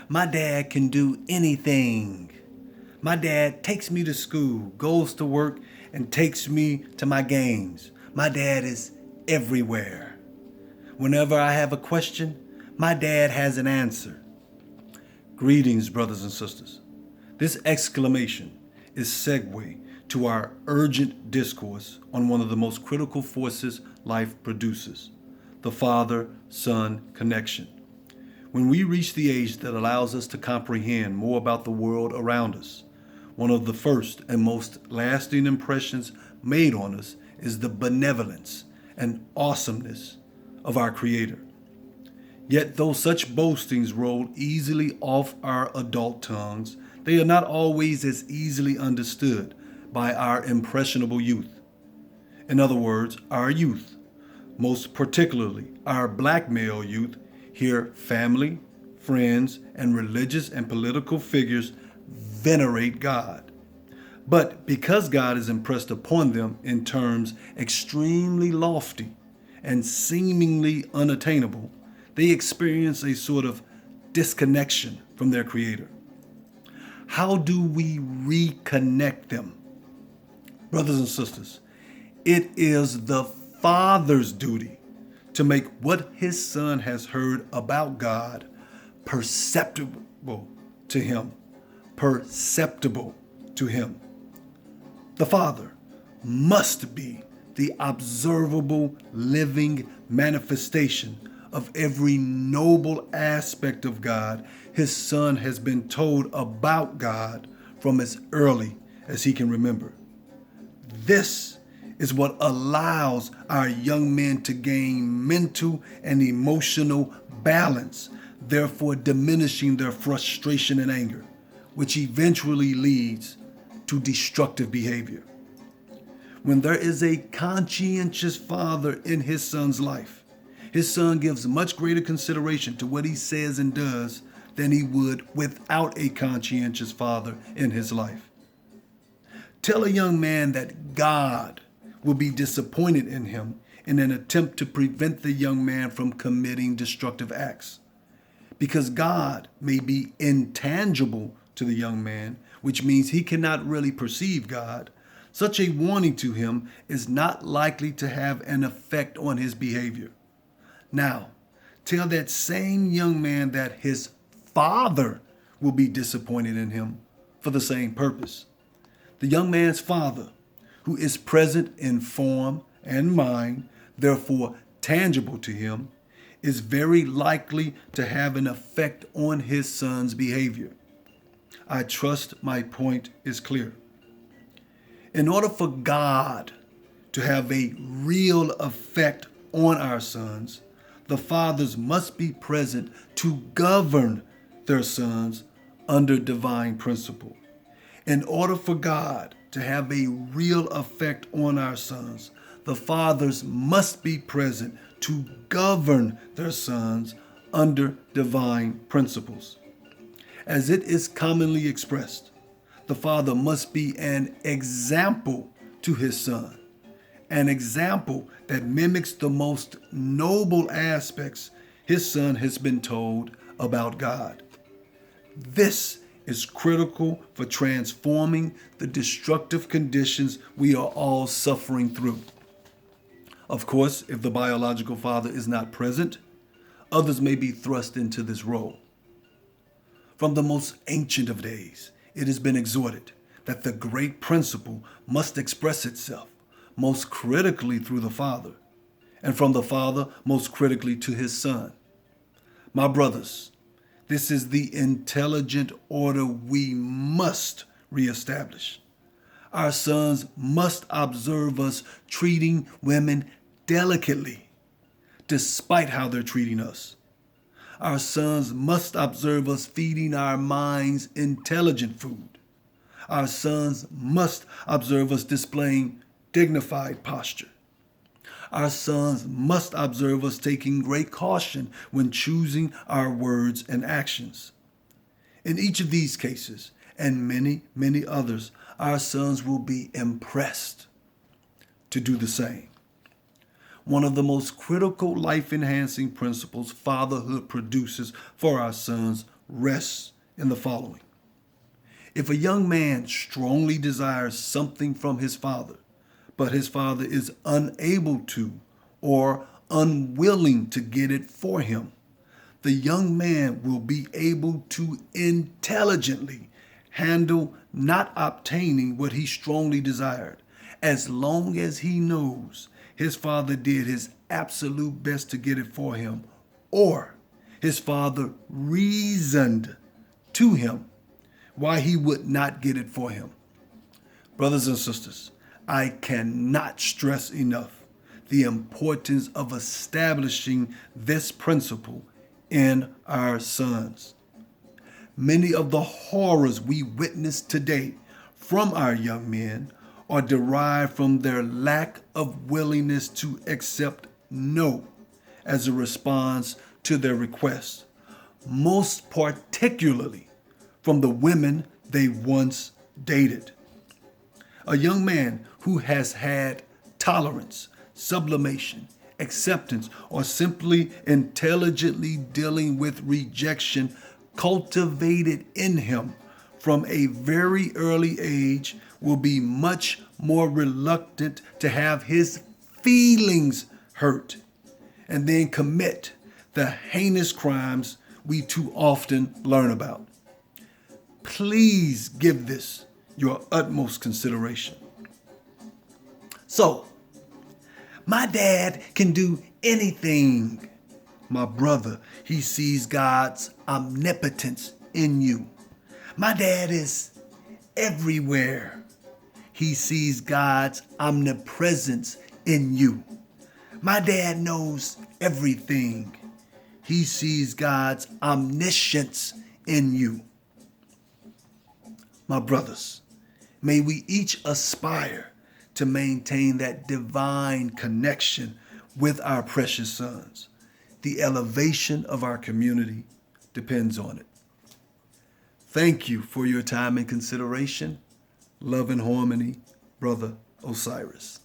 My dad can do anything. My dad takes me to school, goes to work, and takes me to my games. My dad is everywhere. Whenever I have a question, my dad has an answer. Greetings, brothers and sisters. This exclamation is segue to our urgent discourse on one of the most critical forces life produces, the father-son connection. When we reach the age that allows us to comprehend more about the world around us, one of the first and most lasting impressions made on us is the benevolence and awesomeness of our Creator. Yet, though such boastings roll easily off our adult tongues, they are not always as easily understood by our impressionable youth. In other words, our youth, most particularly our black male youth, hear family, friends, and religious and political figures venerate God. But because God is impressed upon them in terms extremely lofty and seemingly unattainable, they experience a sort of disconnection from their Creator. How do we reconnect them? Brothers and sisters, it is the Father's duty to make what his Son has heard about God perceptible to him. Perceptible to him. The Father must be the observable, living manifestation of every noble aspect of God his Son has been told about God from as early as he can remember. This is what allows our young men to gain mental and emotional balance, therefore diminishing their frustration and anger, which eventually leads to destructive behavior. When there is a conscientious father in his son's life, his son gives much greater consideration to what he says and does than he would without a conscientious father in his life. Tell a young man that God will be disappointed in him in an attempt to prevent the young man from committing destructive acts. Because God may be intangible to the young man, which means he cannot really perceive God, such a warning to him is not likely to have an effect on his behavior. Now, tell that same young man that his father will be disappointed in him for the same purpose. The young man's father, who is present in form and mind, therefore tangible to him, is very likely to have an effect on his son's behavior. I trust my point is clear. In order for God to have a real effect on our sons, the fathers must be present to govern their sons under divine principle. In order for God to have a real effect on our sons, the fathers must be present to govern their sons under divine principles. As it is commonly expressed, the father must be an example to his son, an example that mimics the most noble aspects his son has been told about God. This is critical for transforming the destructive conditions we are all suffering through. Of course, if the biological father is not present, others may be thrust into this role. From the most ancient of days, it has been exhorted that the great principle must express itself most critically through the Father, and from the Father most critically to his Son. My brothers, this is the intelligent order we must reestablish. Our sons must observe us treating women delicately, despite how they're treating us. Our sons must observe us feeding our minds intelligent food. Our sons must observe us displaying dignified posture. Our sons must observe us taking great caution when choosing our words and actions. In each of these cases, and many, many others, our sons will be impressed to do the same. One of the most critical life-enhancing principles fatherhood produces for our sons rests in the following. If a young man strongly desires something from his father, but his father is unable to or unwilling to get it for him, the young man will be able to intelligently handle not obtaining what he strongly desired, as long as he knows his father did his absolute best to get it for him, or his father reasoned to him why he would not get it for him. Brothers and sisters, I cannot stress enough the importance of establishing this principle in our sons. Many of the horrors we witness today from our young men are derived from their lack of willingness to accept no as a response to their requests, most particularly from the women they once dated. A young man who has had tolerance, sublimation, acceptance, or simply intelligently dealing with rejection cultivated in him from a very early age will be much more reluctant to have his feelings hurt and then commit the heinous crimes we too often learn about. Please give this your utmost consideration. So, my dad can do anything. My brother, he sees God's omnipotence in you. My dad is everywhere. He sees God's omnipresence in you. My dad knows everything. He sees God's omniscience in you. My brothers, may we each aspire to maintain that divine connection with our precious sons. The elevation of our community depends on it. Thank you for your time and consideration. Love and harmony, Brother Osiris.